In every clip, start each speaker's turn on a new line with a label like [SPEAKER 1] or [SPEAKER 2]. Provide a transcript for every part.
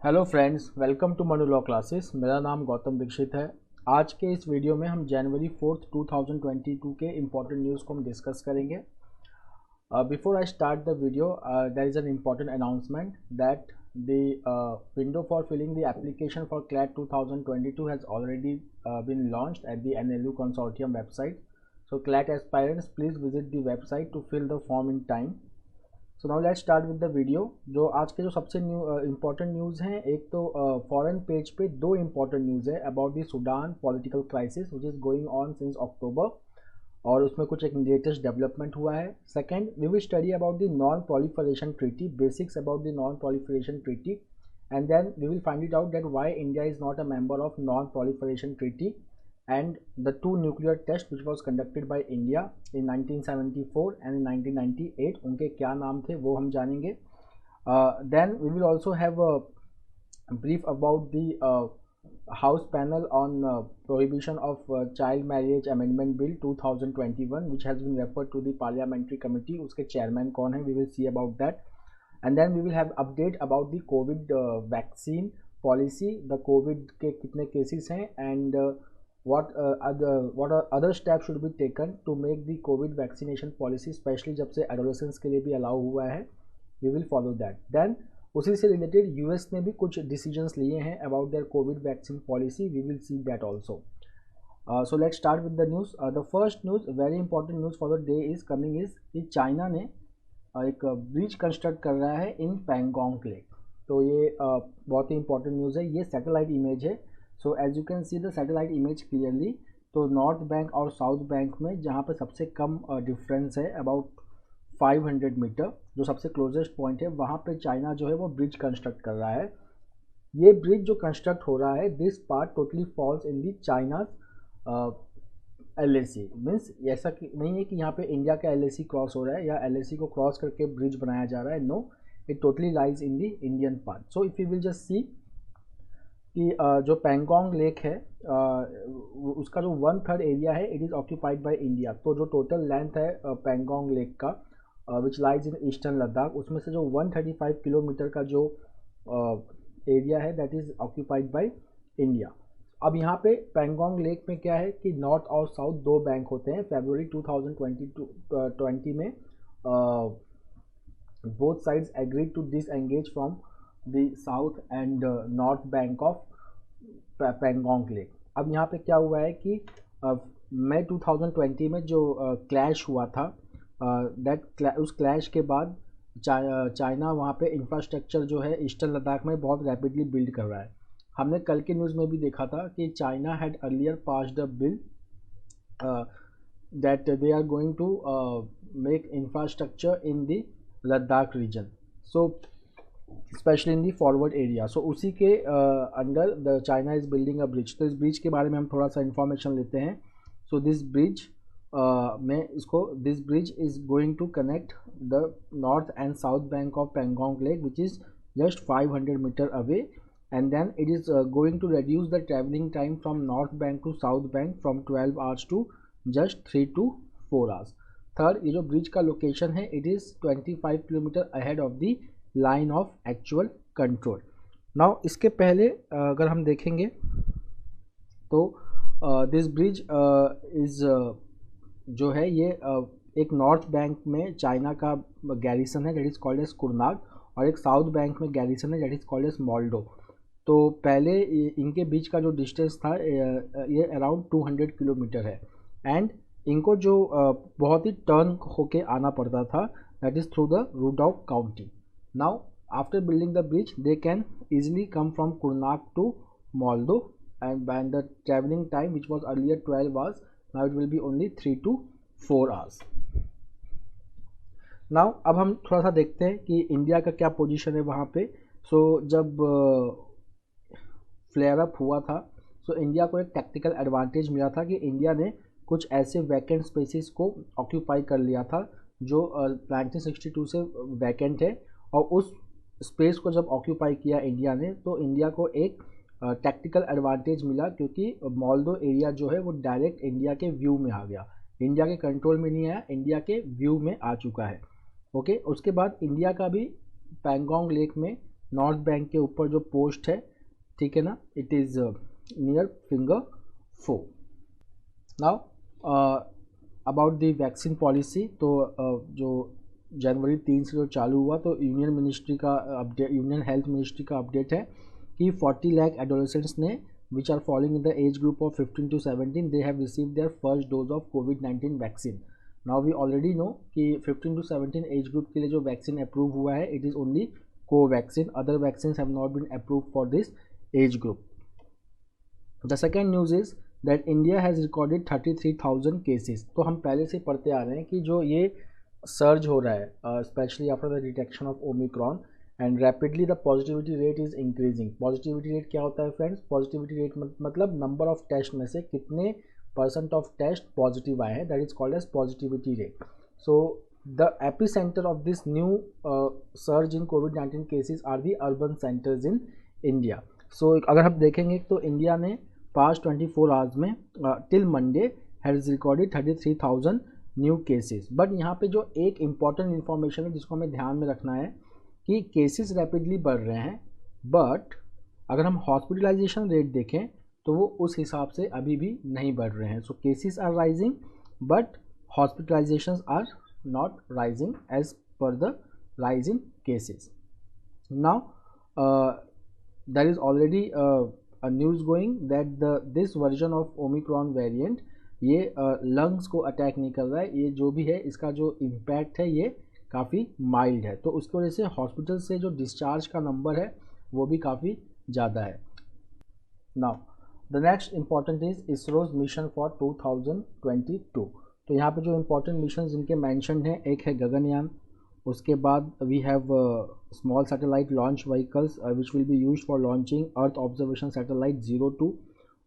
[SPEAKER 1] Hello friends, welcome to Manu law classes. मेरा नाम गौतम दीक्षित है। आज के इस वीडियो में हम जनवरी 4, 2022 के इम्पोर्टेंट न्यूज़ को हम डिस्कस करेंगे। Before I start the video, there is an important announcement that the window for filling the application for CLAT 2022 has already been launched at the NLU Consortium website. So CLAT aspirants, please visit the website to fill the form in time. So now let's start with the video. जो आज के जो सबसे important news हैं, एक तो foreign page पे दो इम्पॉर्टेंट न्यूज़ है about the Sudan political crisis which is going on since October, और उसमें कुछ एक लेटेस्ट डेवलपमेंट हुआ है। Second, we will study about the non proliferation treaty, basics about the non proliferation treaty, and then we will find it out that why India is not a member of non-proliferation treaty and the two nuclear tests which was conducted by India in 1974 and in 1998 उनके क्या नाम थे वो हम जानेंगे। Then we will also have a brief about the House panel on prohibition of child marriage amendment bill 2021 which has been referred to the parliamentary committee। उसके chairman कौन है, we will see about that। And then we will have update about the COVID vaccine policy, the COVID के कितने cases हैं, and what other steps should be taken to make the COVID vaccination policy, especially जब से adolescents के लिए भी allow हुआ है, we will follow that। Then उसी से related US ने भी कुछ decisions लिए हैं about their COVID vaccine policy, we will see that also। So let's start with the news। The first news, very important news for the day is coming is कि China ने एक bridge construct कर रहा है इन Pangong lake. तो ये बहुत ही इंपॉर्टेंट न्यूज़ है। ये सैटेलाइट इमेज है। So as you can see the satellite image clearly. तो नॉर्थ बैंक और साउथ बैंक में जहाँ पर सबसे कम डिफरेंस है अबाउट 500 मीटर, जो सबसे क्लोजेस्ट पॉइंट है, वहाँ पे चाइना जो है वो ब्रिज कंस्ट्रक्ट कर रहा है। ये ब्रिज जो कंस्ट्रक्ट हो रहा है, this part totally falls in the China's LAC। Means ऐसा नहीं है कि यहाँ पे इंडिया का LAC क्रॉस हो रहा है या LAC को क्रॉस करके ब्रिज बनाया जा रहा है। No, it totally lies in the Indian part. So if you will just see कि जो पैंगोंग लेक है उसका जो 1/3 एरिया है it is occupied by India. तो जो टोटल लेंथ है पैंगोंग लेक का which lies in eastern Ladakh, उसमें से जो 135 किलोमीटर का जो एरिया है that is occupied by India. अब यहाँ पे पैंगोंग लेक में क्या है कि नॉर्थ और साउथ दो बैंक होते हैं। फरवरी 2020 में both sides agreed to disengage from the south and north bank of Pangong lake. अब यहाँ पे क्या हुआ है कि मई 2020 में जो क्लैश हुआ था, उस क्लैश के बाद चाइना वहाँ पे इंफ्रास्ट्रक्चर जो है ईस्टर्न लद्दाख में बहुत रैपिडली बिल्ड कर रहा है। हमने कल के न्यूज़ में भी देखा था कि China had earlier passed a bill that they are going to make infrastructure in the Ladakh region, so specially in the forward area. So उसी के under the China is building a bridge. तो इस bridge के बारे में हम थोड़ा सा इंफॉर्मेशन लेते हैं। So this bridge this bridge is going to connect the north and south bank of Pangong lake which is just 500 metre away, and then it is going to reduce the traveling time from north bank to south bank from 12 hours to just 3 to 4 hours। Third, ये जो bridge का location है it is 25 kilometre ahead of the line of actual control. Now इसके पहले अगर हम देखेंगे तो दिस ब्रिज इज़ जो है ये एक नॉर्थ बैंक में चाइना का गैरिसन है दैट इज़ कॉल्ड एज कुरनाग, और एक साउथ बैंक में गैरिसन है that is called as Moldo. तो पहले इनके बीच का जो डिस्टेंस था ये अराउंड 200 किलोमीटर है, एंड इनको जो बहुत ही टर्न होके आना पड़ता था that is through the Rudok county. Now after building the bridge they can easily come from Khurnak to Moldo and the travelling time which was earlier 12 hours, now it will be only 3 to 4 hours. Now अब हम थोड़ा सा देखते हैं कि India का क्या position है वहाँ पे। सो जब फ्लेयर अप हुआ था, सो इंडिया को एक टैक्टिकल एडवांटेज मिला था कि इंडिया ने कुछ ऐसे वैकेंट स्पेसिस को ऑक्यूपाई कर लिया था जो 1962 से वैकेंट है, और उस स्पेस को जब ऑक्यूपाई किया इंडिया ने तो इंडिया को एक टैक्टिकल एडवांटेज मिला, क्योंकि मोल्डो एरिया जो है वो डायरेक्ट इंडिया के व्यू में आ गया। इंडिया के कंट्रोल में नहीं आया, इंडिया के व्यू में आ चुका है। ओके, उसके बाद इंडिया का भी पैंगोंग लेक में नॉर्थ बैंक के ऊपर जो पोस्ट है, ठीक है ना, it is near finger 4। Now about the vaccine policy, तो जो जनवरी 3 से जो चालू हुआ, तो यूनियन मिनिस्ट्री का अपडेट, यूनियन हेल्थ मिनिस्ट्री का अपडेट है कि 40 लाख एडोलेसेंट्स ने which are following in the age group of 15 to 17 they have receive their first dose of covid vaccine. Now we already know कि 15 to 17 एज ग्रुप के लिए जो vaccine approve हुआ है, it is only Covaxin, other vaccine have not been approve for this age group. The second news is that India has recorded 33,000 cases. तो हम पहले से पढ़ते आ रहे हैं कि जो ये सर्ज हो रहा है, specially after the detection of Omicron, and rapidly the positivity rate is increasing. Positivity rate क्या होता है फ्रेंड्स? पॉजिटिविटी रेट मतलब नंबर ऑफ टेस्ट में से कितने % ऑफ टेस्ट पॉजिटिव आए हैं, that is called as positivity rate. So the epicentre of this new surge in कोविड-19 cases are the urban centres in India. So अगर हम देखेंगे तो इंडिया ने पास्ट 24 आवर्स में till Monday has recorded 33,000 new cases. But यहाँ पे जो एक इम्पॉर्टेंट इन्फॉर्मेशन है जिसको हमें ध्यान में रखना है कि केसेस रैपिडली बढ़ रहे हैं, बट अगर हम हॉस्पिटलाइजेशन रेट देखें तो वो उस हिसाब से अभी भी नहीं बढ़ रहे हैं। So cases are rising but hospitalisations are not rising as per the rise in cases. Now there is already a news going that this version of Omicron variant ये लंग्स को अटैक नहीं कर रहा है, ये जो भी है इसका जो इम्पैक्ट है ये काफ़ी माइल्ड है, तो उसकी वजह से हॉस्पिटल से जो डिस्चार्ज का नंबर है वो भी काफ़ी ज़्यादा है। Now the next important is ISRO's mission for 2022। तो यहाँ पे जो इम्पोर्टेंट मिशन जिनके मैंशन हैं, एक है गगनयान, उसके बाद we have small satellite launch vehicles which will be used for launching earth observation satellite 02,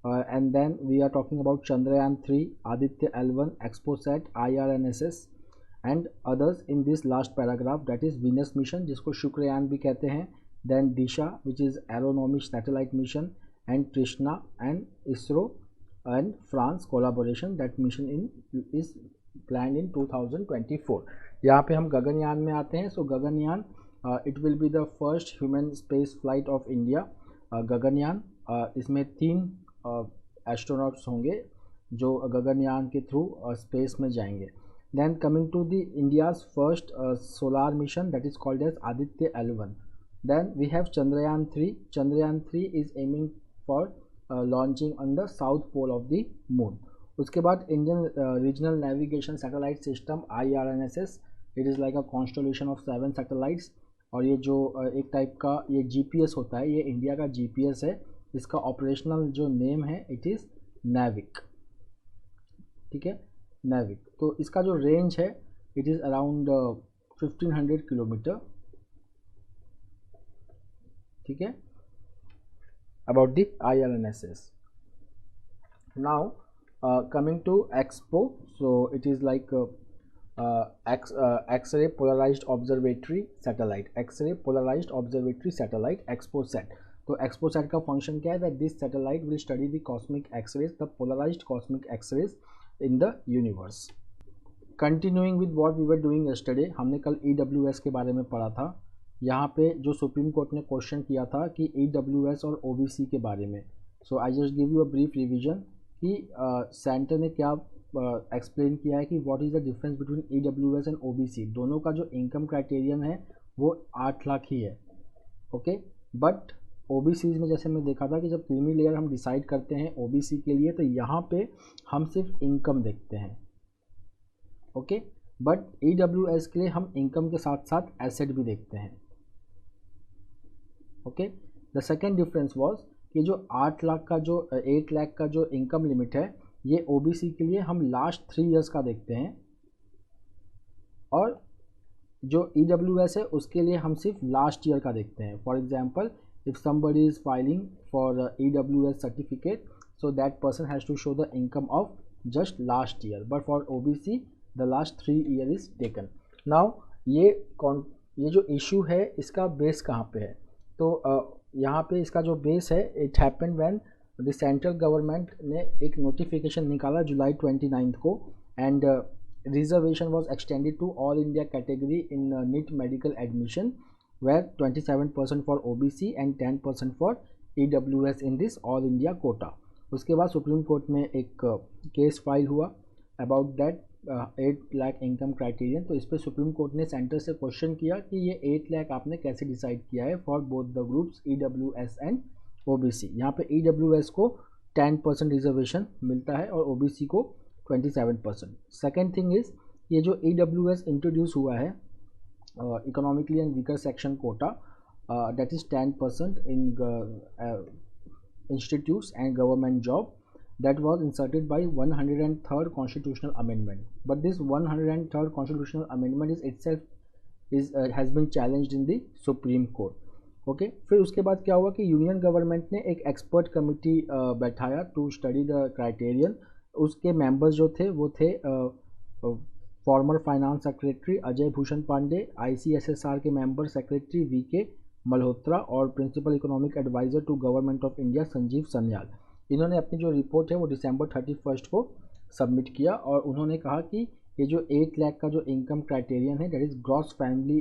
[SPEAKER 1] and then we are talking about Chandrayaan 3, Aditya L1, Exposat, IRNSS and others in this last paragraph, that is Venus mission जिसको शुक्रयान भी कहते हैं, then Disha which is Aeronomics satellite mission, and Trishna and ISRO and France collaboration, that mission is planned in 2024। यहाँ पे हम गगनयान में आते हैं। सो Gaganyaan it will be the first human space flight of India। Gaganyaan इसमें 3 एस्ट्रोनॉट्स होंगे जो गगनयान के थ्रू स्पेस में जाएंगे। Then coming to the India's first solar mission, that is called as Aditya L1। Then we have Chandrayaan 3। Chandrayaan 3 is aiming for launching on the south pole of the moon. उसके बाद Indian regional navigation satellite system IRNSS, it is like a constellation of 7 satellites, और ये जो एक type का ये GPS होता है, ये इंडिया का GPS है। इसका ऑपरेशनल जो नेम है इट इज़ नेविक, ठीक है, नेविक। तो इसका जो रेंज है इट इज़ अराउंड 1500 किलोमीटर, ठीक है, about the IRNSS। Now coming to expo, so it is like x ray polarised observatory satellite, x ray polarised observatory satellite XPoSat. तो एक्सपोसैट का फंक्शन क्या है? That this satellite will study the cosmic x rays, the polarised cosmic x rays in the universe. Continuing with what we were doing yesterday, हमने कल EWS के बारे में पढ़ा था। यहाँ पे जो सुप्रीम कोर्ट ने क्वेश्चन किया था कि EWS और OBC के बारे में। So I just give you a brief revision कि सेंटर ने क्या एक्सप्लेन किया है कि what is the difference between EWS and OBC। दोनों का जो इनकम क्राइटेरियन है वो 8 लाख ही है, ओके। बट OBCs में जैसे मैं देखा था कि जब क्रीमी लेयर हम डिसाइड करते हैं OBC के लिए, तो यहाँ पे हम सिर्फ इनकम देखते हैं, ओके। बट EWS के लिए हम इनकम के साथ साथ एसेट भी देखते हैं, okay. The second difference was कि जो 8 लाख का जो 8 लाख का जो इनकम लिमिट है, ये OBC के लिए हम लास्ट 3 इयर्स का देखते हैं, और जो EWS है उसके लिए हम सिर्फ लास्ट ईयर का देखते हैं। For example, if somebody is filing for EWS certificate, so that person has to show the income of just last year, but for OBC the last 3 year is taken। now ये जो issue है इसका base कहाँ पे है? तो यहाँ पे इसका जो बेस है, it happened when the central government ने एक नोटिफिकेशन निकाला जुलाई 29 को, and reservation was extended to all India category in NEET medical admission where 27% for OBC and 10% for EWS in this all India quota. उसके बाद supreme court में एक case file हुआ about that 8 lakh income criterion. तो इस पर supreme court ने centre से क्वेश्चन किया कि ये 8 लाख आपने कैसे डिसाइड किया है for both the groups EWS and OBC। यहाँ पे EWS को 10% रिजर्वेशन मिलता है और OBC को 27%। सेकेंड थिंग इज ये जो EWS इंट्रोड्यूस हुआ है economically and weaker section quota, that is 10% in institutes and government job, that was inserted by 103rd constitutional amendment. But this 103rd constitutional amendment is itself has been challenged in the Supreme Court. Okay फिर उसके बाद क्या हुआ कि union government ने एक expert committee बैठाया to study the criterion. उसके मेंबर्स जो थे वो थे former finance secretary Ajay Bhushan Pandey, ICSSR के मेंबर सेक्रेटरी VK मल्होत्रा और principal economic adviser to government of India Sanjeev Sanyal. इन्होंने अपनी जो रिपोर्ट है वो December 31 को सबमिट किया और उन्होंने कहा कि ये जो 8 लाख का जो इनकम क्राइटेरियन है that is gross family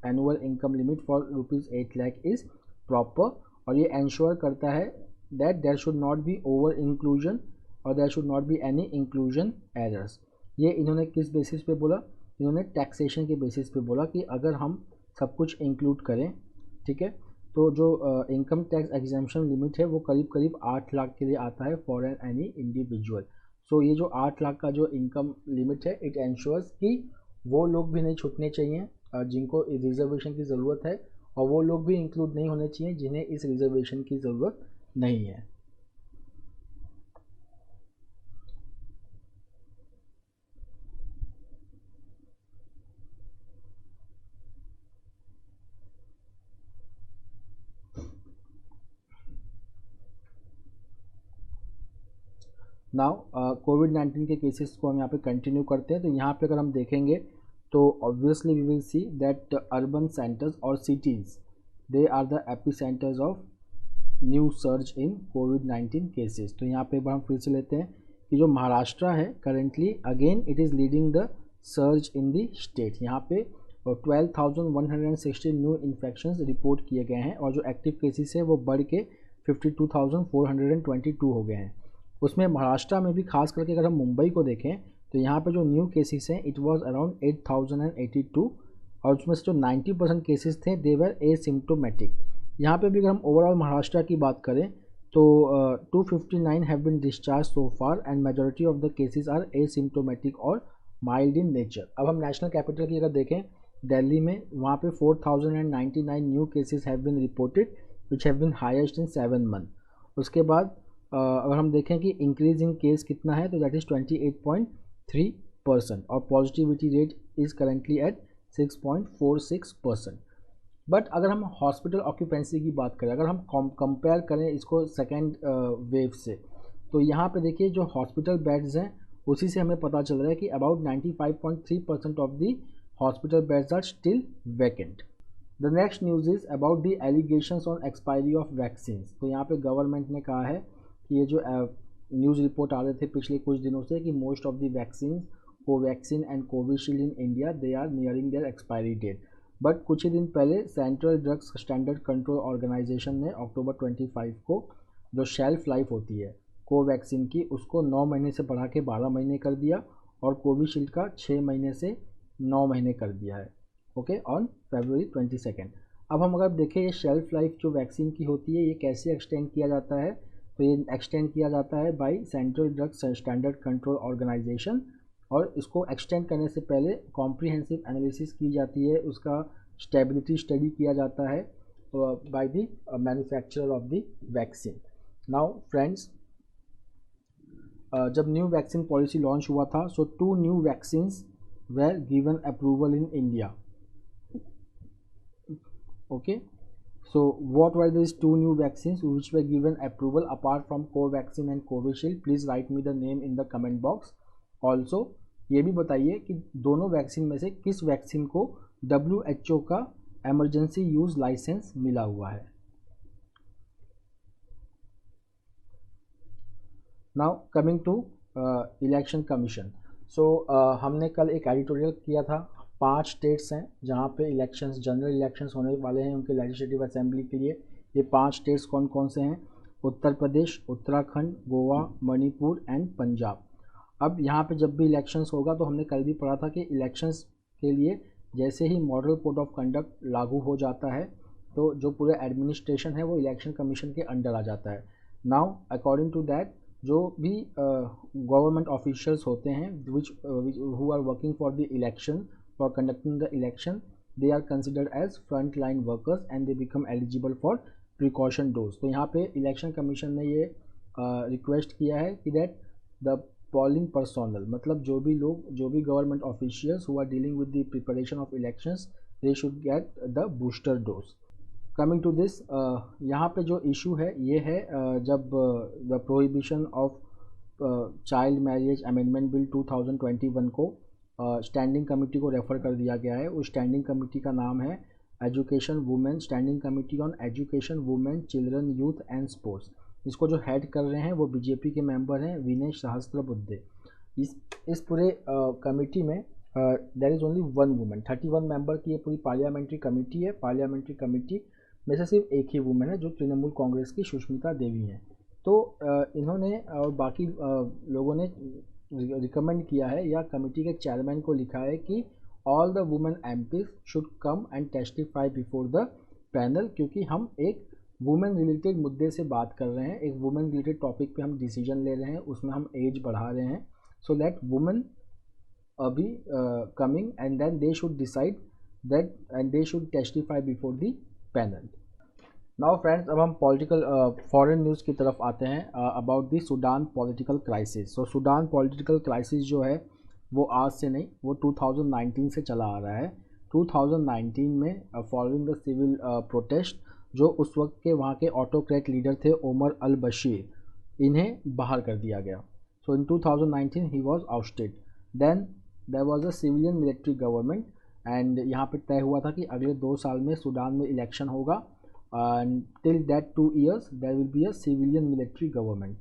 [SPEAKER 1] annual income limit for ₹8 lakh is proper और ये एंश्योर करता है that there should not be over inclusion और there should not be any inclusion errors. ये इन्होंने किस बेसिस पे बोला? इन्होंने टैक्सेशन के बेसिस पे बोला कि अगर हम सब कुछ इंक्लूड करें, ठीक है, तो जो इनकम टैक्स एग्जेम्पशन लिमिट है वो करीब करीब 8 लाख के लिए आता है फॉर एनी इंडिविजुअल। सो ये जो 8 लाख का जो इनकम लिमिट है इट एंश्योर्स कि वो लोग भी नहीं छूटने चाहिए जिनको रिजर्वेशन की ज़रूरत है और वो लोग भी इंक्लूड नहीं होने चाहिए जिन्हें इस रिजर्वेशन की ज़रूरत नहीं है। नाउ कोविड-19 के केसेस को हम यहाँ पे कंटिन्यू करते हैं। तो यहाँ पे अगर हम देखेंगे तो obviously we will see that urban centres और cities they are the epicentres of new surge in कोविड-19 केसेस। तो यहाँ पे एक बार हम फिर से लेते हैं कि जो महाराष्ट्र है currently again it is leading the surge in the state. यहाँ पे 12,160 न्यू इन्फेक्शंस रिपोर्ट किए गए हैं और जो एक्टिव केसेस है वो बढ़ के 52,422 हो गए हैं। उसमें महाराष्ट्र में भी खास करके अगर हम मुंबई को देखें तो यहाँ पे जो न्यू केसेस हैं इट वाज अराउंड 8,082 और उसमें से जो 90% केसेस थे दे वर एसिम्प्टोमेटिक। यहाँ पे भी अगर हम ओवरऑल महाराष्ट्र की बात करें तो 259 have been discharge so far and majority of the cases are asymptomatic और माइल्ड इन नेचर। अब हम नेशनल कैपिटल की अगर देखें दिल्ली में, वहाँ पे 4,099 new cases have been reported which have been highest in 7 month. उसके बाद अगर हम देखें कि इंक्रीज इन केस कितना है तो दैट इज़ 28.3% और positivity rate is currently eight 6.46%। But अगर हम हॉस्पिटल ऑक्यूपेंसी की बात करें, अगर हम कंपेयर करें इसको सेकेंड वेव से, तो यहाँ पे देखिए जो हॉस्पिटल बेड्स हैं उसी से हमें पता चल रहा है कि about 95.3% of the hospital beds are still vacant. The next news is about the allegations on expiry of vaccine. तो यहाँ पे गवर्नमेंट ने कहा है कि ये जो न्यूज़ रिपोर्ट आ रहे थे पिछले कुछ दिनों से कि most of the vaccine Covaxin and Covishield in India they are nearing their expiry date. But कुछ ही दिन पहले central drugs standard control organisation ने October 25 को जो शेल्फ लाइफ होती है कोवैक्सीन की उसको 9 महीने से बढ़ा के 12 महीने कर दिया और कोविशील्ड का 6 महीने से 9 महीने कर दिया है, ओके, ऑन February 22। अब हम अगर देखें ये शेल्फ लाइफ जो वैक्सीन की होती है ये कैसे एक्सटेंड किया जाता है, तो ये एक्सटेंड किया जाता है by central drugs standard control organisation और इसको एक्सटेंड करने से पहले कॉम्प्रिहेंसिव एनालिसिस की जाती है, उसका स्टेबिलिटी स्टडी किया जाता है by the manufacturer of the vaccine. Now friends, जब न्यू वैक्सीन पॉलिसी लॉन्च हुआ था so 2 new vaccines were given approval in India, okay. So what were these 2 new vaccines which were given approval apart from Covaxin and Covishield? Please write me the name in the comment box. Also ये भी बताइए कि दोनों vaccine में से किस vaccine को WHO का एमरजेंसी यूज लाइसेंस मिला हुआ है। Now coming to election commission. So हमने कल एक एडिटोरियल किया था 5 स्टेट्स हैं जहाँ पे इलेक्शंस, जनरल इलेक्शंस होने वाले हैं उनके लेजिस्लेटिव असेंबली के लिए। ये 5 स्टेट्स कौन कौन से हैं? उत्तर प्रदेश, उत्तराखंड, गोवा, मणिपुर एंड पंजाब। अब यहाँ पे जब भी इलेक्शंस होगा तो हमने कल भी पढ़ा था कि इलेक्शंस के लिए जैसे ही मॉडल कोड ऑफ कंडक्ट लागू हो जाता है तो जो पूरा एडमिनिस्ट्रेशन है वो इलेक्शन कमीशन के अंडर आ जाता है। नाउ अकॉर्डिंग टू दैट जो भी गवर्नमेंट ऑफिशियल्स होते हैं which who are working for the election, for conducting the election, they are considered as front line workers and they become eligible for precaution dose. तो यहाँ पे election commission ने ये request किया है कि दैट द पोलिंग पर्सोनल, मतलब जो भी government officials who are dealing with the preparation of elections, they should get the booster dose. Coming to this, यहाँ पे जो इशू है ये है जब the prohibition of child marriage amendment bill 2021 को स्टैंडिंग कमेटी को रेफ़र कर दिया गया है। उस स्टैंडिंग कमेटी का नाम है education women, standing committee on education women children youth and sports. इसको जो हेड कर रहे हैं वो बीजेपी के मेंबर हैं विनय सहस्त्रबुद्धे। इस पूरे कमेटी में there is only one women. 31 member की ये पूरी पार्लियामेंट्री कमेटी है। पार्लियामेंट्री कमेटी में से सिर्फ एक ही वुमेन है जो तृणमूल कांग्रेस की सुष्मिता देवी हैं। तो इन्होंने और बाकी लोगों ने रिकमेंड किया है या कमेटी के चेयरमैन को लिखा है कि all the women MPs should come and testify before the panel, क्योंकि हम एक वुमेन रिलेटेड मुद्दे से बात कर रहे हैं, एक वुमेन रिलेटेड टॉपिक पे हम डिसीजन ले रहे हैं, उसमें हम एज बढ़ा रहे हैं। सो दैट वुमेन अभी coming and then they should decide that and they should testify before the panel. Now friends, अब हम पॉलिटिकल फॉरेन न्यूज़ की तरफ आते हैं about the Sudan political crisis. So Sudan political crisis जो है वो आज से नहीं, वो 2019 से चला आ रहा है। 2019 में फॉलोइंग द सिविल प्रोटेस्ट, जो उस वक्त के वहाँ के ऑटोक्रेट लीडर थे ओमर अल बशीर, इन्हें बाहर कर दिया गया। So in 2019 he was ousted. Then there was a civilian military government and यहाँ पे तय हुआ था कि अगले 2 साल में सूडान में इलेक्शन होगा and till that 2 years there will be a civilian military government.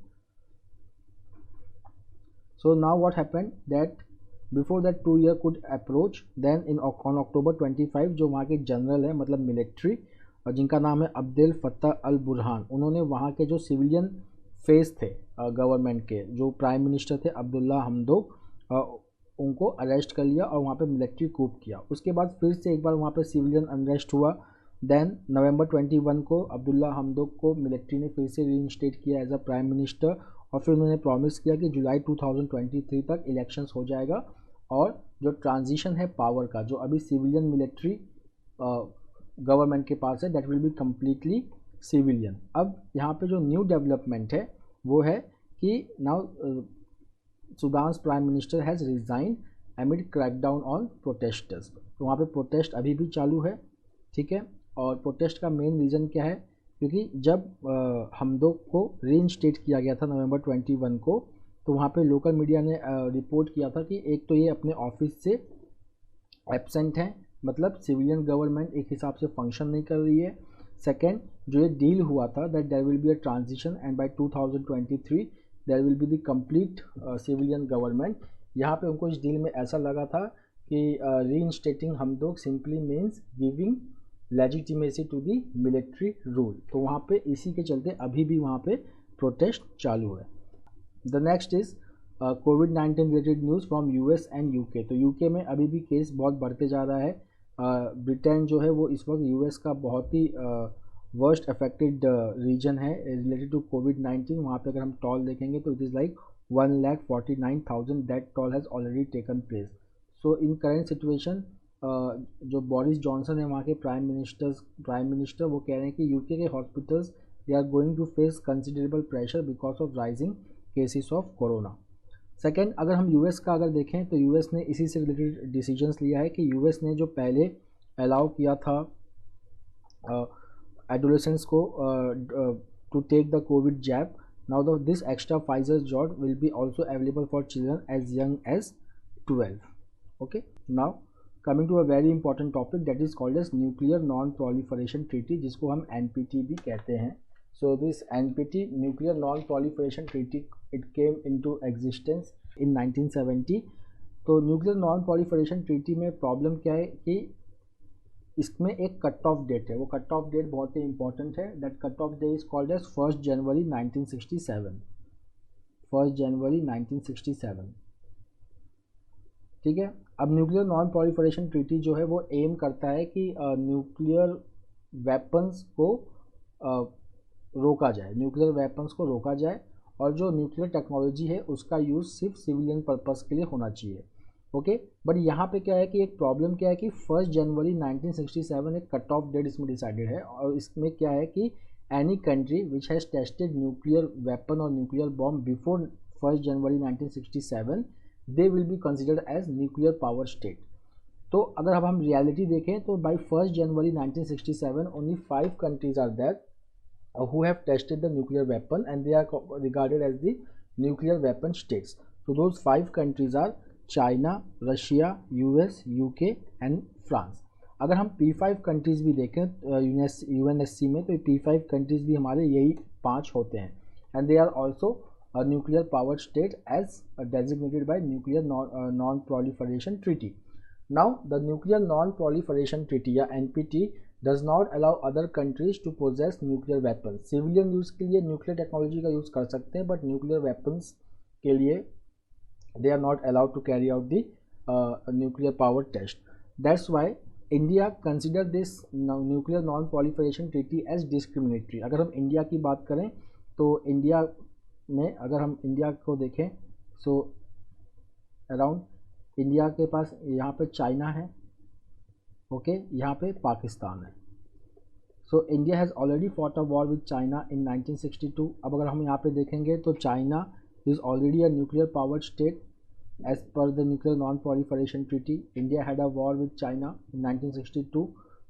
[SPEAKER 1] So now what happened that before that 2 year could approach, then on October 25 जो वहाँ के जनरल है, मतलब मिलिट्री, जिनका नाम है अब्देल फत्ताह अल बुरहान, उन्होंने वहाँ के जो सिविलियन फेस थे गवर्नमेंट के, जो प्राइम मिनिस्टर थे अब्दुल्ला हमदोक, उनको अरेस्ट कर लिया और वहाँ पे मिलिट्री कूप किया। उसके बाद फिर से एक बार वहाँ पे सिविलियन अनरेस्ट हुआ। देन नवंबर 21 को अब्दुल्ला हमदोक को मिलिट्री ने फिर से रीइंस्टेट किया एज अ प्राइम मिनिस्टर और फिर उन्होंने प्रॉमिस किया कि जुलाई 2023 तक इलेक्शंस हो जाएगा और जो ट्रांजिशन है पावर का, जो अभी सिविलियन मिलिट्री गवर्नमेंट के पास है, that will be completely civilian. अब यहाँ पे जो न्यू डेवलपमेंट है वो है कि now Sudan prime minister has resign एमिड crackdown on protesters. तो वहाँ पे प्रोटेस्ट अभी भी चालू है, ठीक है। और प्रोटेस्ट का मेन रीज़न क्या है? क्योंकि जब हमदोक को रीइंस्टेट किया गया था नवंबर 21 को, तो वहाँ पे लोकल मीडिया ने रिपोर्ट किया था कि एक तो ये अपने ऑफिस से एब्सेंट हैं, मतलब सिविलियन गवर्नमेंट एक हिसाब से फंक्शन नहीं कर रही है। सेकेंड, जो ये डील हुआ था that there will be a transition and by 2023 there will be the complete civilian government. यहाँ पे उनको इस डील में ऐसा लगा था कि reinstating Hamdok simply means giving legitimacy to the military rule. तो वहाँ पे इसी के चलते अभी भी वहाँ पे प्रोटेस्ट चालू है। The next is covid related news from US and UK. तो यूके में अभी भी केस बहुत बढ़ते जा रहा है। ब्रिटेन जो है वो इस वक्त यूएस का बहुत ही वर्स्ट अफेक्टेड रीजन है रिलेटेड टू कोविड-19। वहाँ पे अगर हम टॉल देखेंगे तो it is like 1,49,000 that toll has already taken place. So in current situation जो बोरिस जॉनसन है वहाँ के प्राइम मिनिस्टर, वो कह रहे हैं कि यूके के hospitals they are going to face considerable pressure because of rising cases of corona. Second, अगर हम यूएस का अगर देखें तो यूएस ने इसी से रिलेटेड डिसीजंस लिया है कि यूएस ने जो पहले अलाउ किया था एडोलेसेंट्स को to take the covid jab, now this extra Pfizer jot will be also available for children as young as 12। Okay, now coming to a very important topic that is called as nuclear non proliferation treaty, जिसको हम NPT भी कहते हैं। So this NPT, nuclear non proliferation treaty, it came into existence in 1970 तो nuclear non proliferation treaty में problem क्या है कि इसमें एक कट ऑफ डेट है, वो कट ऑफ डेट बहुत ही इंपॉर्टेंट है। That cut off date is called as 1 जनवरी 1967, 1 जनवरी 1967। ठीक है। अब न्यूक्लियर नॉन प्रोलिफरेशन ट्रीटी जो है वो एम करता है कि न्यूक्लियर वेपन्स को रोका जाए, न्यूक्लियर वेपन्स को रोका जाए, और जो न्यूक्लियर टेक्नोलॉजी है उसका यूज़ सिर्फ सिविलियन पर्पस के लिए होना चाहिए। ओके, बट यहाँ पे क्या है कि एक प्रॉब्लम क्या है कि 1 जनवरी 1967 एक कट ऑफ डेट इसमें डिसाइडेड है, और इसमें क्या है कि any country which has tested nuclear weapon और nuclear bomb before 1 January 1967 they will be considered as nuclear power state. तो अगर अब हम रियलिटी देखें तो by 1 January 1967 only 5 countries are there who have tested the nuclear weapon and they are regarded as the nuclear weapon states. So those 5 countries are China, Russia, US, UK and France. अगर हम P5 countries भी देखें UNSC में, तो P5 countries भी हमारे यही 5 होते हैं, and they are also nuclear power state as designated by nuclear non-proliferation treaty. Now the nuclear non-proliferation treaty या NPT does not allow other countries to possess nuclear weapons. Civilian use के लिए nuclear technology का use कर सकते हैं, but nuclear weapons के लिए they are not allowed to carry out the nuclear power test. That's why India consider this nuclear non proliferation treaty as discriminatory. अगर हम इंडिया की बात करें तो इंडिया में अगर हम इंडिया को देखें, सो अराउंड इंडिया के पास यहाँ पे चाइना है, ओके, यहाँ पे पाकिस्तान है. So India has already fought a war with China in 1962. अब अगर हम यहाँ पे देखेंगे तो China is already a nuclear power state as per the nuclear non proliferation treaty. India had a war with China in 1962.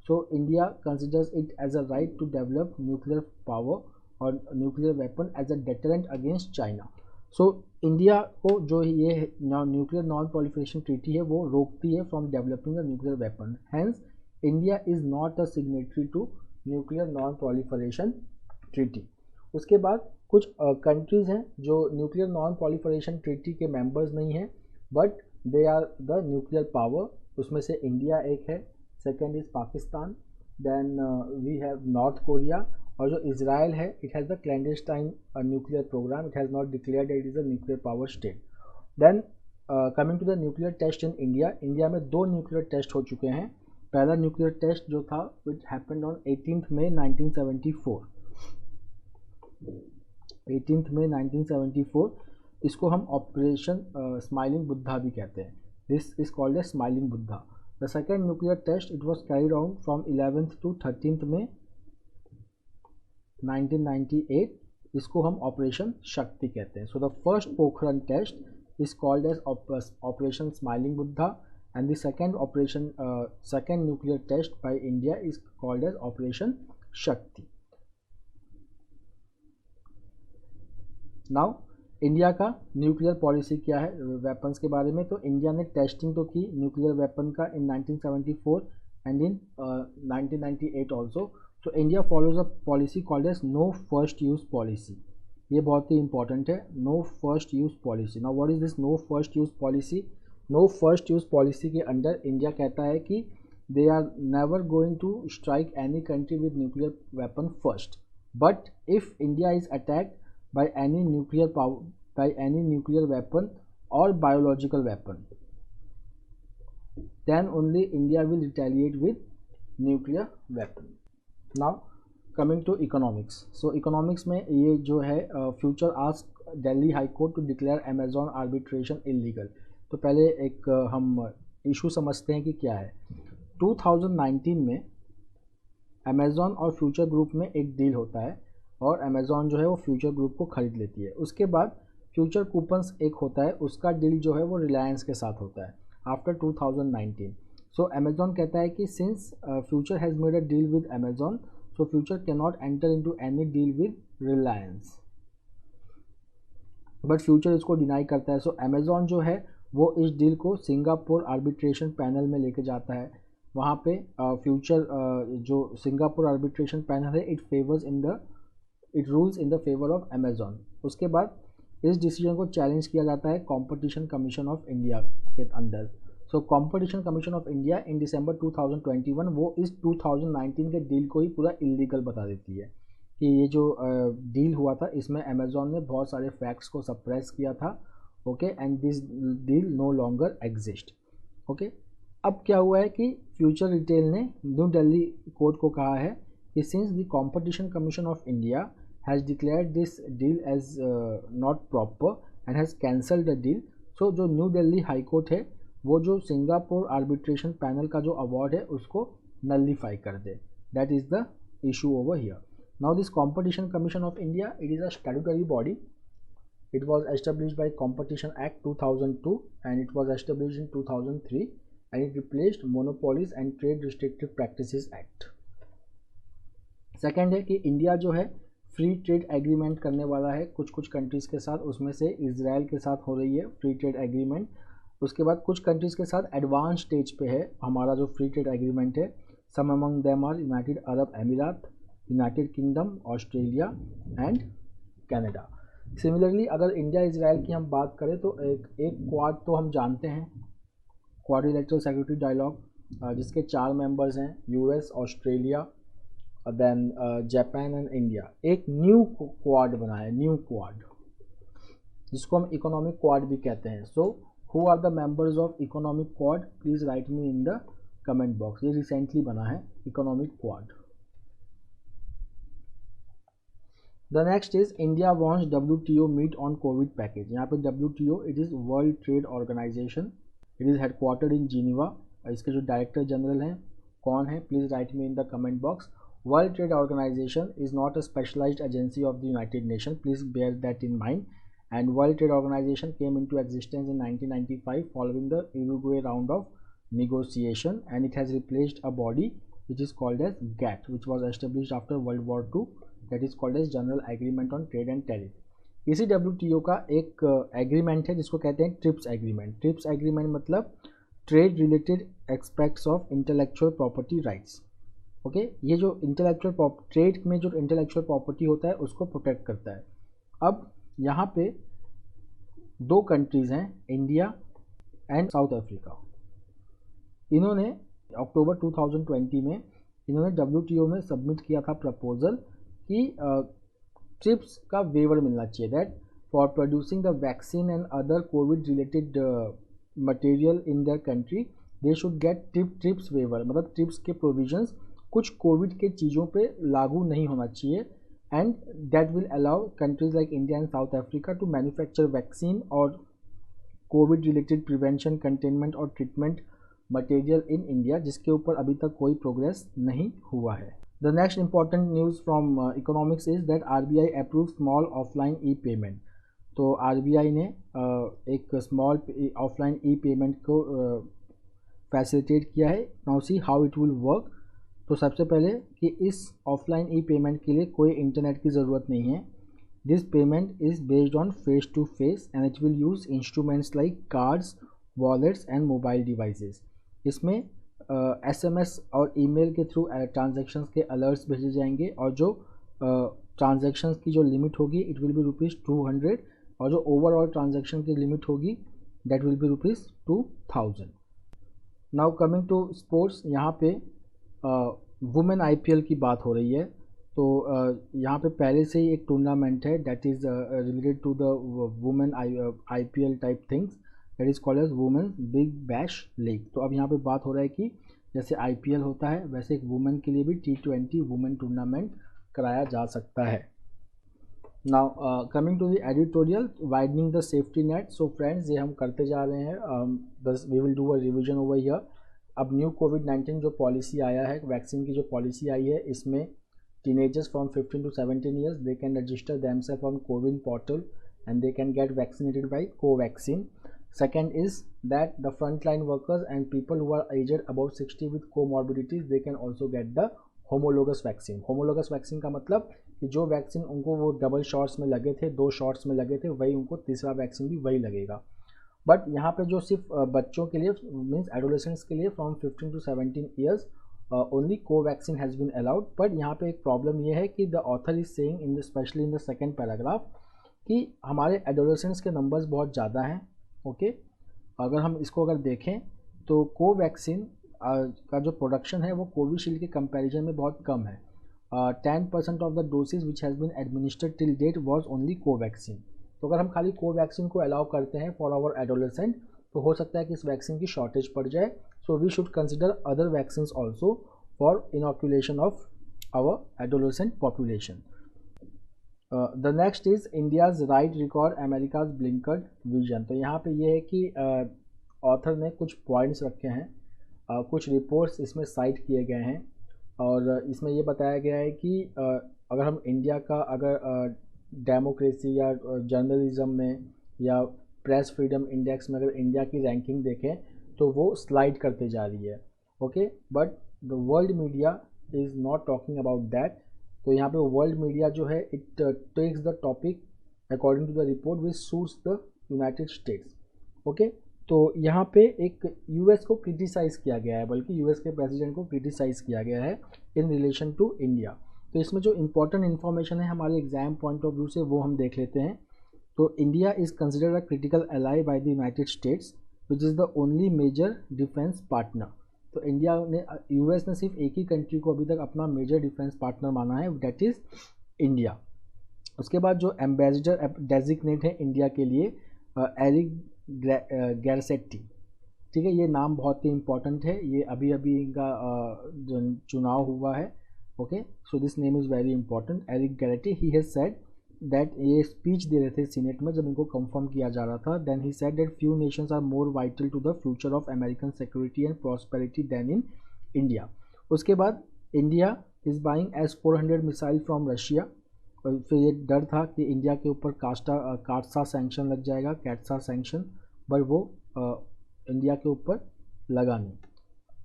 [SPEAKER 1] So India considers it as a right to develop nuclear power और nuclear weapon as a deterrent against China. So India को जो ये nuclear non proliferation treaty है वो रोकती है from developing the nuclear weapon. Hence India is not a signatory to nuclear non proliferation treaty. उसके बाद कुछ कंट्रीज़ हैं जो न्यूक्लियर नॉन प्रोलिफरेशन ट्रीटी के मेंबर्स नहीं हैं, but they are the nuclear power. उसमें से इंडिया एक है, second is Pakistan, then we have North Korea, और जो इजराइल है it has the clandestine nuclear program. It has not declared it is a nuclear power state. Then coming to the nuclear test in India, India में 2 nuclear test हो चुके हैं. पहला nuclear test जो था विच हैपेंड ऑन 18 मई 1974. 18 मई 1974, इसको हम operation smiling Buddha भी कहते हैं. This is called a smiling Buddha. The second nuclear test it was carried out from 11th to 13th May 1998. इसको हम ऑपरेशन शक्ति कहते हैं. So the first Pokhran test is called as operation smiling Buddha, and the second nuclear test by India is called as operation Shakti. Now India का nuclear policy क्या है weapons के बारे में. तो इंडिया ने टेस्टिंग तो की न्यूक्लियर वेपन का इन 1974 एंड इन 1998 ऑल्सो. तो India follows a policy called as no first use policy. ये बहुत ही इंपॉर्टेंट है, no first use policy. Now what is this no first use policy? No first use policy के under India कहता है कि they are never going to strike any country with nuclear weapon first, but if India is attacked by any nuclear weapon or biological weapon, then only India will retaliate with nuclear weapon. Now coming to economics. So economics में ये जो है future ask Delhi High Court to declare Amazon arbitration illegal. तो पहले एक हम issue समझते हैं कि क्या है. 2019 में Amazon और फ्यूचर ग्रुप में एक डील होता है और अमेज़ॉन जो है वो फ्यूचर ग्रुप को ख़रीद लेती है. उसके बाद फ्यूचर कूपन्स एक होता है, उसका डील जो है वो रिलायंस के साथ होता है आफ्टर 2019. सो अमेज़ॉन कहता है कि since future has made a deal with Amazon, so future can not enter into any deal with Reliance, but future इसको डिनाई करता है. सो अमेज़ॉन जो है वो इस डील को सिंगापुर आर्बिट्रेशन पैनल में लेके जाता है. वहाँ पे फ्यूचर जो सिंगापुर आर्बिट्रेशन पैनल है it rules in the favour of Amazon. उसके बाद इस डिसीजन को चैलेंज किया जाता है कंपटीशन कमीशन ऑफ इंडिया के अंदर। So competition commission of India in December 2021 वो इस 2019 के डील को ही पूरा इलीगल बता देती है कि ये जो डील हुआ था इसमें अमेजोन ने बहुत सारे फैक्ट्स को सप्रेस किया था। Okay, and this deal no longer exist. Okay, अब क्या हुआ है कि फ्यूचर रिटेल ने न्यू दिल्ली कोर्ट को कहा है कि since the competition commission of India has declared this deal as not proper and has cancelled the deal, so जो न्यू दिल्ली हाई कोर्ट है वो जो सिंगापुर आर्बिट्रेशन पैनल का जो अवार्ड है उसको नलिफाई कर दे। That is the issue over here. Now this competition commission of India, it is a statutory body. It was established by Competition Act 2002 and it was established in 2003 and it replaced Monopolies and Trade Restrictive Practices Act. Second है कि India जो है free trade agreement करने वाला है कुछ कुछ countries के साथ, उसमें से इजराइल के साथ हो रही है फ्री ट्रेड एग्रीमेंट। उसके बाद कुछ कंट्रीज़ के साथ एडवांस स्टेज पे है हमारा जो फ्री ट्रेड एग्रीमेंट है। Some among them are United Arab Emirates, United Kingdom, Australia and Canada. Similarly अगर इंडिया इजराइल की हम बात करें तो एक क्वाड तो हम जानते हैं, क्वाड्रिलेटरल सिक्योरिटी डायलॉग, जिसके 4 मेंबर्स हैं, US, Australia, then Japan and India. एक न्यू क्वाड बना है, न्यू क्वाड, जिसको हम इकोनॉमिक क्वाड भी कहते हैं। So who are the members of economic quad, please write me in the comment box. ये रिसेंटली बना है economic quad. The next is India wants WTO meet on COVID package. यहाँ पे WTO it is World Trade Organization. It is headquartered in Geneva. इसके जो director general हैं कौन है, please write me in the comment box. World Trade Organization is not a specialized agency of the United Nations. Please bear that in mind. And World Trade Organization came into existence in 1995 following the Uruguay round of negotiation, and it has replaced a body which is called as GATT, which was established after World War II. That is called as General Agreement on Trade and Tariff। इसी WTO का एक agreement है जिसको कहते हैं trips agreement. Trips agreement मतलब trade related aspects of intellectual property rights. Okay, ये जो इंटेलेक्चुअल ट्रेड में जो इंटेलेक्चुअल प्रॉपर्टी होता है उसको प्रोटेक्ट करता है। अब यहाँ पे 2 कंट्रीज़ हैं, इंडिया एंड साउथ अफ्रीका। इन्होंने अक्टूबर 2020 में इन्होंने WTO में सबमिट किया था प्रपोजल कि ट्रिप्स का वेवर मिलना चाहिए, that for producing the vaccine and other covid related material in their country they should get TRIPS waiver. मतलब ट्रिप्स के प्रोविजंस कुछ कोविड के चीज़ों पे लागू नहीं होना चाहिए, and that will allow countries like India and South Africa to manufacture vaccine और कोविड रिलेटेड प्रिवेंशन, कंटेनमेंट और ट्रीटमेंट मटेरियल इन इंडिया, जिसके ऊपर अभी तक कोई प्रोग्रेस नहीं हुआ है। The next important news from economics is that RBI approved small offline e-payment. तो RBI ने एक स्मॉल ऑफलाइन ई पेमेंट को फैसिलिटेट किया है। Now see how it will work. तो सबसे पहले कि इस ऑफलाइन ई पेमेंट के लिए कोई इंटरनेट की ज़रूरत नहीं है। This payment is based on face to face and it will use instruments like cards, wallets and mobile devices. इसमें SMS और ईमेल के थ्रू ट्रांजैक्शंस के अलर्ट्स भेजे जाएंगे और जो ट्रांजैक्शंस की जो लिमिट होगी इट विल बी ₹200 और जो ओवरऑल ट्रांजैक्शन की लिमिट होगी that will be ₹2000। Now coming to sports, यहाँ पे वुमेन IPL की बात हो रही है। तो यहाँ पे पहले से ही एक टूर्नामेंट है that is related to the women IPL type things, that is called as women big bash league. तो अब यहाँ पे बात हो रहा है कि जैसे IPL होता है वैसे एक वुमेन के लिए भी T20 वुमेन टूर्नामेंट कराया जा सकता है। Now coming to the editorial, widening the safety net. So friends, ये हम करते जा रहे हैं, बस we will do a revision over here. अब न्यू कोविड-19 जो पॉलिसी आया है, वैक्सीन की जो पॉलिसी आई है, इसमें teenagers from 15 to 17 years they can register themself on CoWIN portal and they can get vaccinated by Covaxin. Second is that the frontline workers and people who are aged above 60 with comorbidities they can also get the homologous vaccine। homologous vaccine का मतलब कि जो vaccine उनको वो double shots में लगे थे, 2 shots में लगे थे, वही उनको तीसरा वैक्सीन भी वही लगेगा। बट यहाँ पे जो सिर्फ बच्चों के लिए मीन्स एडोलेसेंट्स के लिए from 15 to 17 years only Covaxin has been allowed. But यहाँ पे एक प्रॉब्लम ये है कि the author is saying in the specially in the second paragraph कि हमारे एडोलेसेंट्स के नंबर्स बहुत ज़्यादा हैं। ओके, अगर हम इसको अगर देखें तो कोवैक्सीन का जो प्रोडक्शन है वो कोविशील्ड के कंपैरिजन में बहुत कम है। 10% of the doses which has been administered till date was only Covaxin. तो अगर हम खाली कोवैक्सीन को अलाउ करते हैं फॉर आवर एडोलेसेंट तो हो सकता है कि इस वैक्सीन की शॉर्टेज पड़ जाए। So we should consider other vaccine also for inoculation of our adolescent population. The next is India's right record America's blinkered vision. तो यहाँ पे ये है कि ऑथर ने कुछ पॉइंट्स रखे हैं, कुछ रिपोर्ट्स इसमें साइट किए गए हैं और इसमें ये बताया गया है कि अगर हम इंडिया का अगर डेमोक्रेसी या जर्नलिज्म में या प्रेस फ्रीडम इंडेक्स में अगर इंडिया की रैंकिंग देखें तो वो स्लाइड करते जा रही है। Okay, but the world media is not talking about that. तो यहाँ पे वर्ल्ड मीडिया जो है it takes the topic according to the report which suits the United States. Okay, तो यहाँ पे एक यूएस को क्रिटिसाइज़ किया गया है, बल्कि यूएस के प्रेसिडेंट को क्रिटिसाइज़ किया गया है इन रिलेशन टू इंडिया। तो इसमें जो इम्पोर्टेंट इन्फॉर्मेशन है हमारे एग्जाम पॉइंट ऑफ व्यू से वो हम देख लेते हैं। तो India is considered a critical ally by the United States which is the only major defence partner. तो इंडिया ने, यूएस ने सिर्फ एक ही कंट्री को अभी तक अपना मेजर डिफेंस पार्टनर माना है, दैट इज़ इंडिया। उसके बाद जो एम्बेसडर डेजिग्नेट है इंडिया के लिए एरिक गैरसेट्टी, ठीक है, ये नाम बहुत ही इंपॉर्टेंट है, ये अभी अभी इनका चुनाव हुआ है। Okay, so this name is very important, Eric Garcetti. He has said that, ये स्पीच दे रहे थे सीनेट में जब इनको कंफर्म किया जा रहा था, then he said that few nations are more vital to the future of American security and prosperity than in India. उसके बाद India is buying S-400 missile from Russia. और फिर ये डर था कि इंडिया के ऊपर काटसा सैंक्शन लग जाएगा, कैटसा सैंक्शन, बट वो इंडिया के ऊपर लगा नहीं।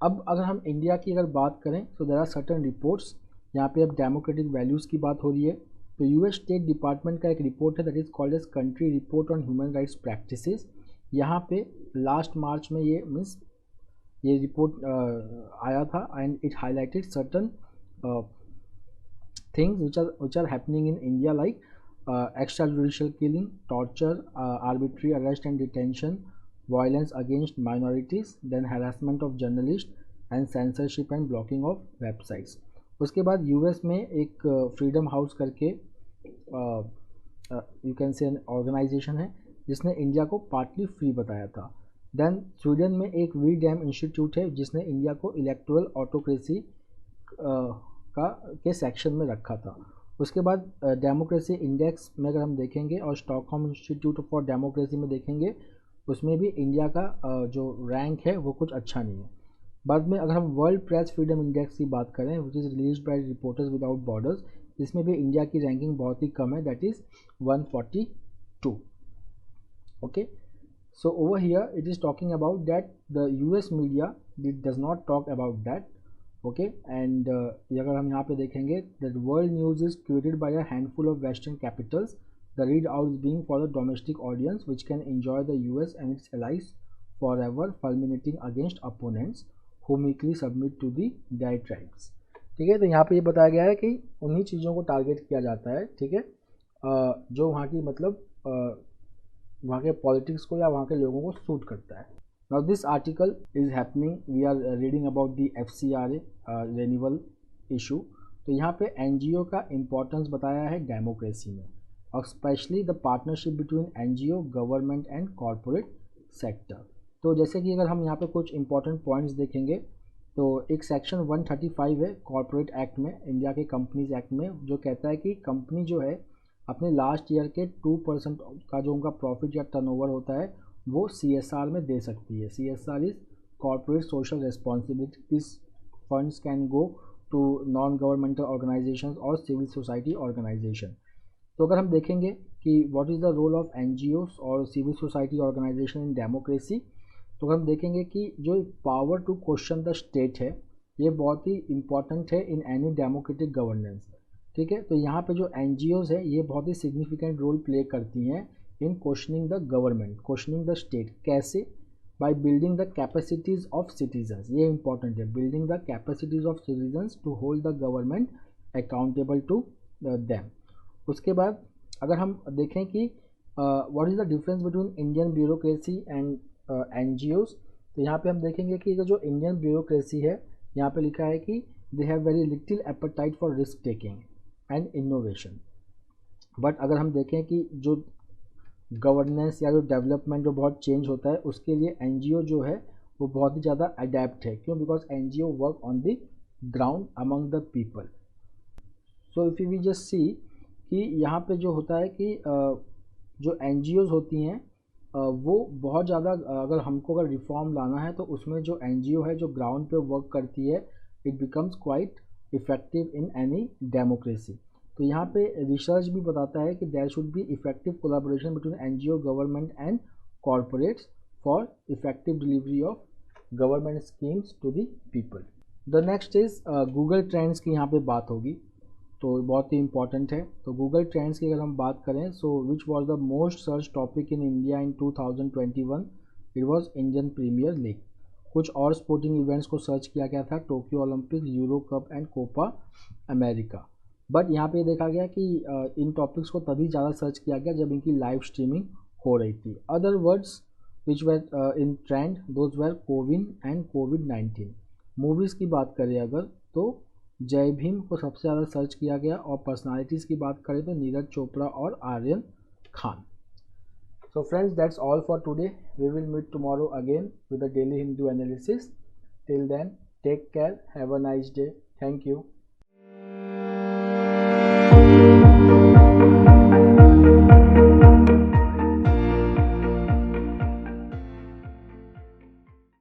[SPEAKER 1] अब अगर हम इंडिया की अगर बात करें तो देयर आर सर्टेन रिपोर्ट्स, यहाँ पे अब डेमोक्रेटिक वैल्यूज़ की बात हो रही है। तो यूएस स्टेट डिपार्टमेंट का एक रिपोर्ट है that is called as country report on human rights practices. यहाँ पे लास्ट मार्च में ये रिपोर्ट आया था and it highlighted certain things which are happening in India, like extrajudicial killing, torture, arbitrary arrest and detention, violence against minorities, then harassment of journalists and censorship and blocking of websites. उसके बाद US में एक freedom house करके you can say organisation है जिसने India को partly free बताया था। देन स्वीडन में एक वी डैम इंस्टीट्यूट है जिसने इंडिया को इलेक्टोरल ऑटोक्रेसी के सेक्शन में रखा था। उसके बाद डेमोक्रेसी इंडेक्स में अगर हम देखेंगे और स्टॉकहोम इंस्टीट्यूट फॉर डेमोक्रेसी में देखेंगे उसमें भी इंडिया का जो रैंक है वो कुछ अच्छा नहीं है। बाद में अगर हम वर्ल्ड प्रेस फ्रीडम इंडेक्स की बात करें which is released by reporters without borders, इसमें भी इंडिया की रैंकिंग बहुत ही कम है, that is 142। Okay, so over here it is talking about that the US media does not talk about that. Okay, and अगर हम यहाँ पे देखेंगे that world news is created by a handful of western Capitals, the read out being for the domestic audience which can enjoy the US and its allies for ever fulminating against opponents who meekly submit to the diatribes. ठीक है, तो यहाँ पे ये बताया गया है कि उन्हीं चीज़ों को टारगेट किया जाता है, ठीक है, जो वहाँ की मतलब वहाँ के पॉलिटिक्स को या वहाँ के लोगों को सूट करता है। Now this article is happening, we are reading about the FCRA renewal issue। तो यहाँ पे NGO का इम्पोर्टेंस बताया है डेमोक्रेसी में और specially the partnership between NGO, government and corporate sector. तो जैसे कि अगर हम यहाँ पे कुछ इंपॉर्टेंट पॉइंट्स देखेंगे तो एक सेक्शन 135 है कॉरपोरेट एक्ट में, इंडिया के कंपनीज एक्ट में, जो कहता है कि कंपनी जो है अपने लास्ट ईयर के 2% का जो उनका प्रॉफिट या टर्नओवर होता है वो CSR में दे सकती है। CSR is corporate social responsibility. This funds can go to non governmental organisations और सिविल सोसाइटी ऑर्गेनाइजेशन। तो अगर हम देखेंगे कि what is the role of NGOs और civil society organisation in democracy, तो हम देखेंगे कि जो power to question the state है ये बहुत ही इंपॉर्टेंट है इन एनी डेमोक्रेटिक गवर्नेंस। ठीक है, तो यहाँ पे जो NGOs है ये बहुत ही सिग्निफिकेंट रोल प्ले करती हैं in questioning the government, questioning the state. कैसे? By building the capacities of citizens, ये इंपॉर्टेंट है, building the capacities of citizens to hold the government accountable to them. उसके बाद अगर हम देखें कि what is the difference between Indian bureaucracy and NGOs, तो यहाँ पे हम देखेंगे कि जो इंडियन ब्यूरोक्रेसी है, यहाँ पे लिखा है कि they have very little apatite for risk taking and innovation. But अगर हम देखें कि जो गवर्नेंस या जो डेवलपमेंट जो बहुत चेंज होता है, उसके लिए NGO जो है वो बहुत ही ज़्यादा अडेप्ट है। क्यों? Because NGO work on the ground among the people. So if we just see कि यहाँ पे जो होता है कि जो NGOs होती हैं वो बहुत ज़्यादा, अगर हमको अगर रिफॉर्म लाना है तो उसमें जो NGO है जो ग्राउंड पे वर्क करती है, it becomes quite effective in any democracy. तो यहाँ पे रिसर्च भी बताता है कि there should be effective collaboration between NGO, government and corporates for effective delivery of government schemes to the people. The next is Google trends की यहाँ पे बात होगी, तो बहुत ही इंपॉर्टेंट है। तो गूगल ट्रेंड्स की अगर हम बात करें, so which was the most search topic in India in 2021, it was Indian Premier League. कुछ और स्पोर्टिंग इवेंट्स को सर्च किया गया था, Tokyo Olympics, Euro Cup and Copa America. But यहाँ पे देखा गया कि इन टॉपिक्स को तभी ज़्यादा सर्च किया गया जब इनकी लाइव स्ट्रीमिंग हो रही थी। Other words which were in trend, those were CoWIN and covid. Movies की बात करें अगर, तो जय भीम को सबसे ज़्यादा सर्च किया गया, और पर्सनालिटीज़ की बात करें तो नीरज चोपड़ा और Aryan Khan. So friends, that's all for today. We will meet tomorrow again with a daily Hindu analysis. Till then, take care. Have a nice day. Thank you.